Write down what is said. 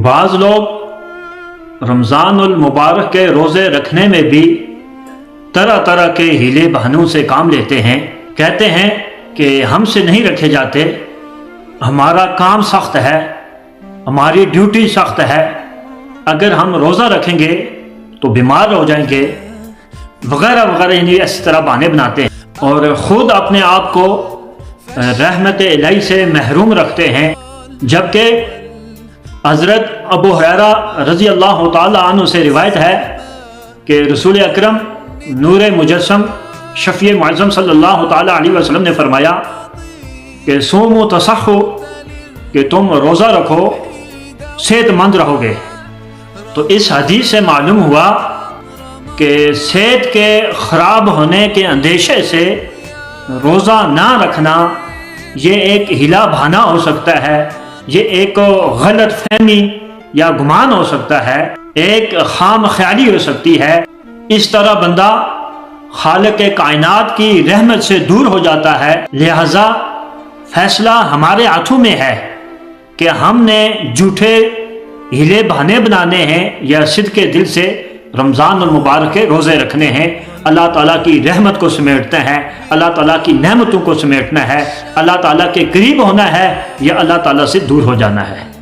بعض लोग रमज़ान उल मुबारक के रोज़े रखने में भी तरह तरह के हीले बहानों से काम लेते हैं। कहते हैं कि हमसे नहीं रखे जाते, हमारा काम सख्त है, हमारी ड्यूटी सख्त है, अगर हम रोज़ा रखेंगे तो बीमार हो जाएंगे वगैरह वगैरह, यानी इस तरह बहाने बनाते हैं और ख़ुद अपने आप को रहमत इलाही से महरूम रखते हैं। जबकि हज़रत अबू हुरैरा रज़ी अल्लाह ताला अन्हु से रिवायत है कि रसूल अकरम नूर मुजस्सम शफ़ी मुअज़्ज़म सल्लल्लाहु ताला अलैहि वसल्लम ने फरमाया कि सूमू तसहू, कि तुम रोज़ा रखो सेहतमंद रहोगे। तो इस हदीस से मालूम हुआ कि सेहत के ख़राब होने के अंदेशे से रोज़ा ना रखना ये एक हिला बहाना हो सकता है, ये एक गलत फहमी या गुमान हो सकता है, एक खाम ख्याली हो सकती है। इस तरह बंदा खालिक कायनात की रहमत से दूर हो जाता है। लिहाजा फैसला हमारे हाथों में है कि हमने झूठे हीले बहाने बनाने हैं या सिद्के दिल से रमज़ान और मुबारक के रोज़े रखने हैं। अल्लाह ताला की रहमत को समेटना है, अल्लाह ताला की नेमतों को समेटना है, अल्लाह ताला के करीब होना है या अल्लाह ताला से दूर हो जाना है।